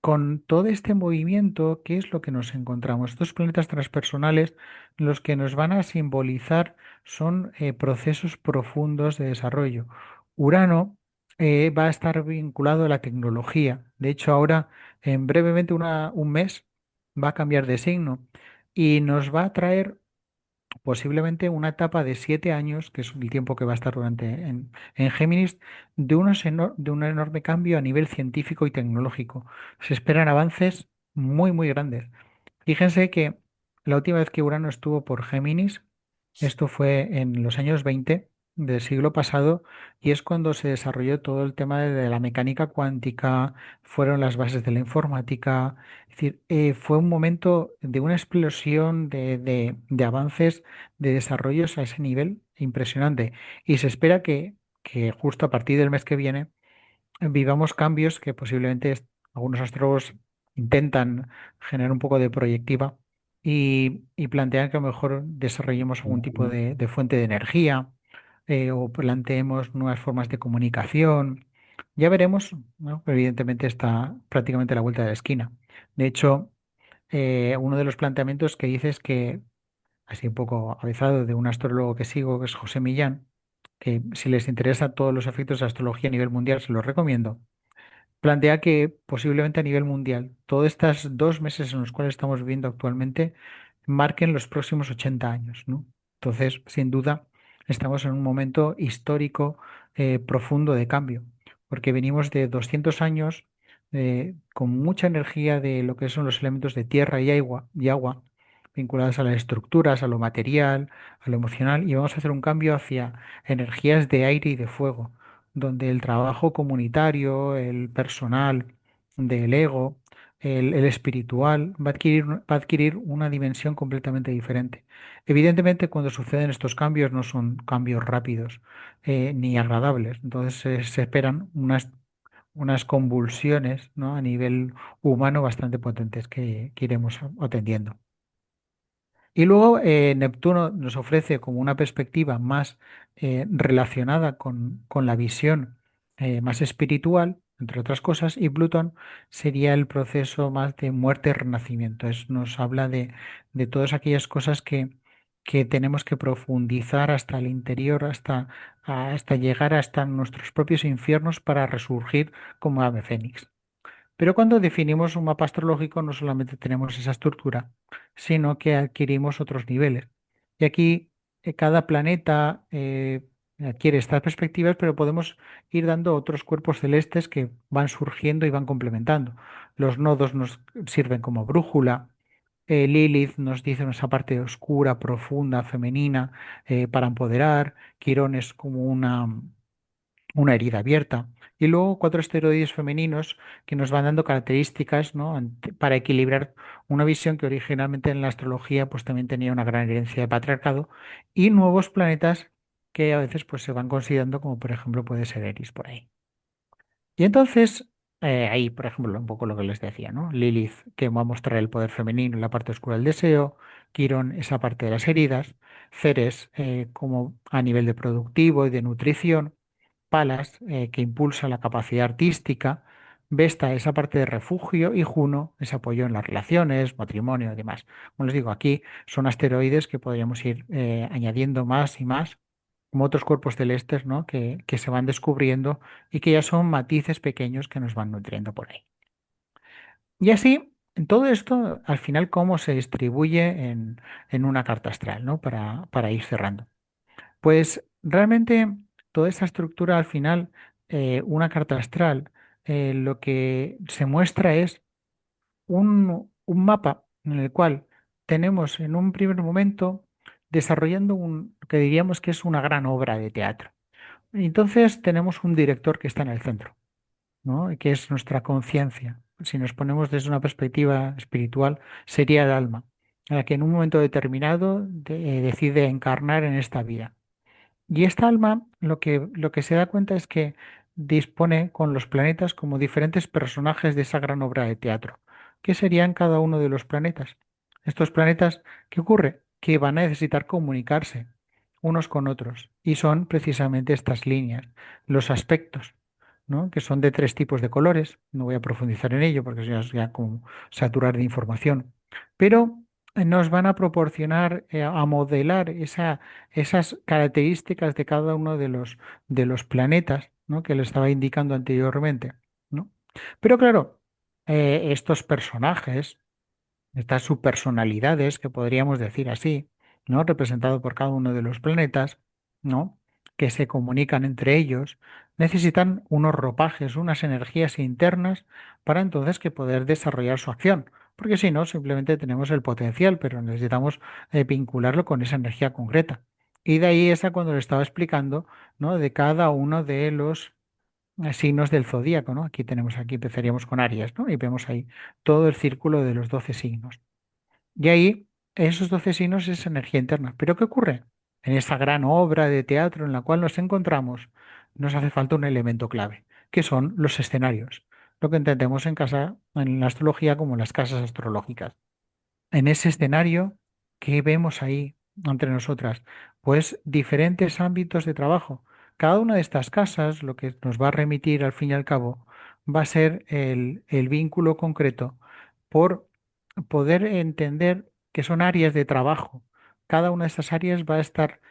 con todo este movimiento, ¿qué es lo que nos encontramos? Estos planetas transpersonales, los que nos van a simbolizar son procesos profundos de desarrollo. Urano va a estar vinculado a la tecnología. De hecho, ahora, en brevemente un mes, va a cambiar de signo y nos va a traer posiblemente una etapa de 7 años, que es el tiempo que va a estar en Géminis, de un enorme cambio a nivel científico y tecnológico. Se esperan avances muy, muy grandes. Fíjense que la última vez que Urano estuvo por Géminis, esto fue en los años 20 del siglo pasado, y es cuando se desarrolló todo el tema de la mecánica cuántica, fueron las bases de la informática. Es decir, fue un momento de una explosión de avances, de desarrollos a ese nivel impresionante. Y se espera que justo a partir del mes que viene vivamos cambios que posiblemente algunos astrólogos intentan generar un poco de proyectiva y plantean que a lo mejor desarrollemos algún tipo de fuente de energía, o planteemos nuevas formas de comunicación. Ya veremos, ¿no? Pero evidentemente está prácticamente a la vuelta de la esquina. De hecho, uno de los planteamientos que dice es que, así un poco avezado, de un astrólogo que sigo, que es José Millán, que si les interesa todos los efectos de astrología a nivel mundial, se los recomiendo. Plantea que posiblemente a nivel mundial, todos estos 2 meses en los cuales estamos viviendo actualmente marquen los próximos 80 años, ¿no? Entonces, sin duda, estamos en un momento histórico profundo de cambio, porque venimos de 200 años con mucha energía de lo que son los elementos de tierra y agua, vinculadas a las estructuras, a lo material, a lo emocional, y vamos a hacer un cambio hacia energías de aire y de fuego donde el trabajo comunitario, el personal, del ego, el espiritual, va a adquirir una dimensión completamente diferente. Evidentemente, cuando suceden estos cambios no son cambios rápidos ni agradables. Entonces se esperan unas convulsiones, ¿no? A nivel humano bastante potentes que iremos atendiendo. Y luego Neptuno nos ofrece como una perspectiva más relacionada con la visión más espiritual, entre otras cosas, y Plutón sería el proceso más de muerte y renacimiento. Nos habla de todas aquellas cosas que tenemos que profundizar hasta el interior, hasta llegar hasta nuestros propios infiernos para resurgir como ave fénix. Pero cuando definimos un mapa astrológico no solamente tenemos esa estructura, sino que adquirimos otros niveles. Y aquí cada planeta adquiere estas perspectivas, pero podemos ir dando otros cuerpos celestes que van surgiendo y van complementando. Los nodos nos sirven como brújula. Lilith nos dice esa parte oscura, profunda, femenina, para empoderar. Quirón es como una herida abierta. Y luego cuatro esteroides femeninos que nos van dando características, ¿no? Para equilibrar una visión que originalmente en la astrología pues también tenía una gran herencia de patriarcado y nuevos planetas que a veces pues se van considerando como por ejemplo puede ser Eris por ahí. Y entonces ahí por ejemplo un poco lo que les decía, ¿no? Lilith que va a mostrar el poder femenino, la parte oscura del deseo, Quirón esa parte de las heridas, Ceres como a nivel de productivo y de nutrición, Palas, que impulsa la capacidad artística, Vesta esa parte de refugio y Juno es apoyo en las relaciones, matrimonio y demás. Como les digo, aquí son asteroides que podríamos ir añadiendo más y más, como otros cuerpos celestes, ¿no? que se van descubriendo y que ya son matices pequeños que nos van nutriendo por ahí. Y así, en todo esto, al final, cómo se distribuye en una carta astral, ¿no? Para ir cerrando. Pues realmente toda esa estructura al final, una carta astral, lo que se muestra es un mapa en el cual tenemos en un primer momento desarrollando que diríamos que es una gran obra de teatro. Entonces tenemos un director que está en el centro, ¿no? Y que es nuestra conciencia. Si nos ponemos desde una perspectiva espiritual, sería el alma, a la que en un momento determinado decide encarnar en esta vida. Y esta alma lo que se da cuenta es que dispone con los planetas como diferentes personajes de esa gran obra de teatro. ¿Qué serían cada uno de los planetas? Estos planetas, ¿qué ocurre? Que van a necesitar comunicarse unos con otros. Y son precisamente estas líneas, los aspectos, ¿no? Que son de tres tipos de colores. No voy a profundizar en ello porque es ya como saturar de información. Pero nos van a proporcionar, a modelar esas características de cada uno de los planetas, ¿no? Que le estaba indicando anteriormente, ¿no? Pero claro, estos personajes, estas subpersonalidades, que podríamos decir así, ¿no? Representado por cada uno de los planetas, ¿no? Que se comunican entre ellos, necesitan unos ropajes, unas energías internas para entonces que poder desarrollar su acción. Porque si no, simplemente tenemos el potencial, pero necesitamos vincularlo con esa energía concreta. Y de ahí esa cuando le estaba explicando, ¿no? De cada uno de los signos del zodíaco, ¿no? Aquí empezaríamos con Aries, ¿no? Y vemos ahí todo el círculo de los 12 signos. Y ahí, esos 12 signos es energía interna. ¿Pero qué ocurre? En esa gran obra de teatro en la cual nos encontramos, nos hace falta un elemento clave, que son los escenarios, lo que entendemos en la astrología como las casas astrológicas. En ese escenario, ¿qué vemos ahí entre nosotras? Pues diferentes ámbitos de trabajo. Cada una de estas casas, lo que nos va a remitir al fin y al cabo, va a ser el vínculo concreto por poder entender que son áreas de trabajo. Cada una de estas áreas va a estar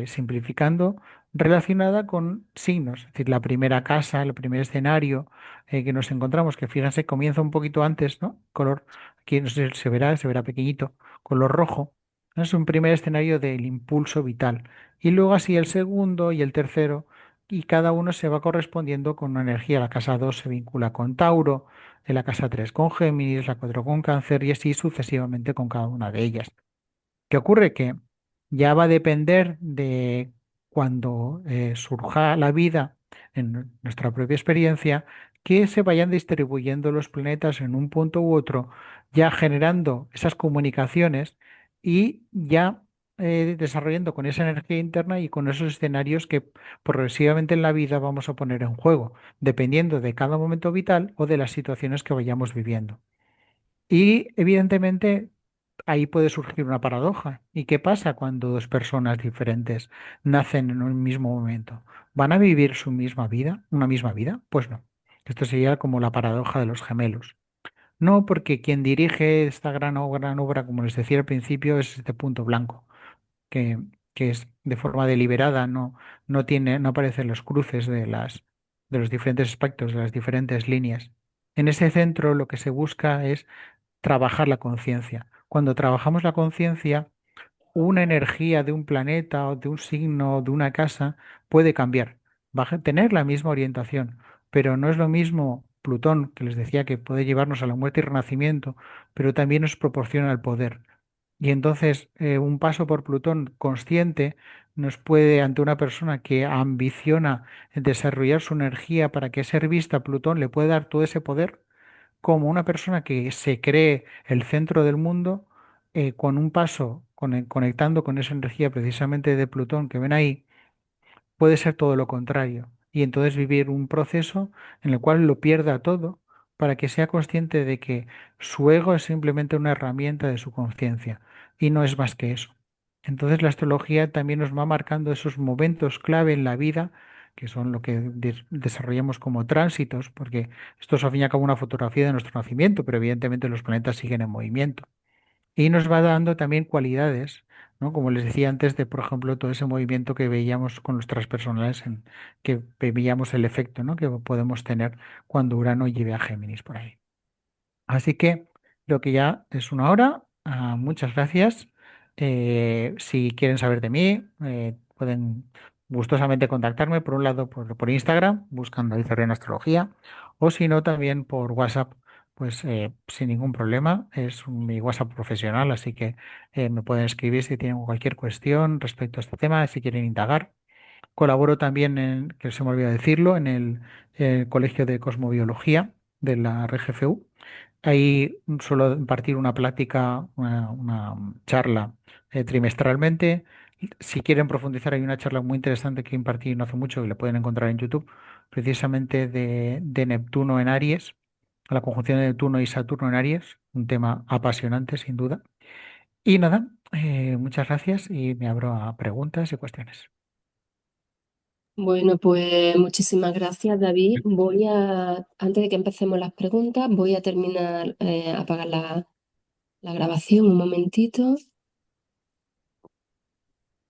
simplificando relacionada con signos. Es decir, la primera casa, el primer escenario que nos encontramos, que fíjense, comienza un poquito antes, ¿no? Color, aquí no sé, se verá pequeñito, color rojo. Es un primer escenario del impulso vital. Y luego así el segundo y el tercero, y cada uno se va correspondiendo con una energía. La casa 2 se vincula con Tauro, en la casa 3 con Géminis, la 4 con Cáncer y así sucesivamente con cada una de ellas. ¿Qué ocurre? Que ya va a depender de cuando surja la vida en nuestra propia experiencia, que se vayan distribuyendo los planetas en un punto u otro, ya generando esas comunicaciones y ya desarrollando con esa energía interna y con esos escenarios que progresivamente en la vida vamos a poner en juego, dependiendo de cada momento vital o de las situaciones que vayamos viviendo. Y evidentemente ahí puede surgir una paradoja. ¿Y qué pasa cuando dos personas diferentes nacen en un mismo momento? ¿Van a vivir su misma vida, una misma vida? Pues no. Esto sería como la paradoja de los gemelos. No, porque quien dirige esta gran obra, como les decía al principio, es este punto blanco, que, que es de forma deliberada, no aparecen los cruces de los diferentes aspectos, de las diferentes líneas. En ese centro lo que se busca es trabajar la conciencia. Cuando trabajamos la conciencia, una energía de un planeta o de un signo o de una casa puede cambiar. Va a tener la misma orientación, pero no es lo mismo Plutón, que les decía que puede llevarnos a la muerte y renacimiento, pero también nos proporciona el poder. Y entonces un paso por Plutón consciente nos puede, ante una persona que ambiciona desarrollar su energía para que ser vista Plutón le puede dar todo ese poder, como una persona que se cree el centro del mundo, con un paso, conectando con esa energía precisamente de Plutón que ven ahí, puede ser todo lo contrario. Y entonces vivir un proceso en el cual lo pierda todo para que sea consciente de que su ego es simplemente una herramienta de su conciencia y no es más que eso. Entonces la astrología también nos va marcando esos momentos clave en la vida que son lo que desarrollamos como tránsitos, porque esto es al fin y al cabo una fotografía de nuestro nacimiento, pero evidentemente los planetas siguen en movimiento. Y nos va dando también cualidades, ¿no? Como les decía antes, de, por ejemplo, todo ese movimiento que veíamos con los transpersonales, que veíamos el efecto, ¿no? que podemos tener cuando Urano lleve a Géminis por ahí. Así que creo que ya es una hora. Muchas gracias. Si quieren saber de mí, pueden gustosamente contactarme, por un lado por Instagram, buscando Izarrión Astrología, o si no, también por WhatsApp, pues sin ningún problema. Es mi WhatsApp profesional, así que me pueden escribir si tienen cualquier cuestión respecto a este tema, si quieren indagar. Colaboro también, que se me olvidó decirlo, en el Colegio de Cosmobiología de la RGFU. Ahí suelo impartir una plática, una charla trimestralmente. Si quieren profundizar, hay una charla muy interesante que impartí no hace mucho, que la pueden encontrar en YouTube, precisamente de Neptuno en Aries, la conjunción de Neptuno y Saturno en Aries, un tema apasionante sin duda. Y nada, muchas gracias y me abro a preguntas y cuestiones. Bueno, pues muchísimas gracias, David. Antes de que empecemos las preguntas, voy a terminar, apagar la grabación un momentito.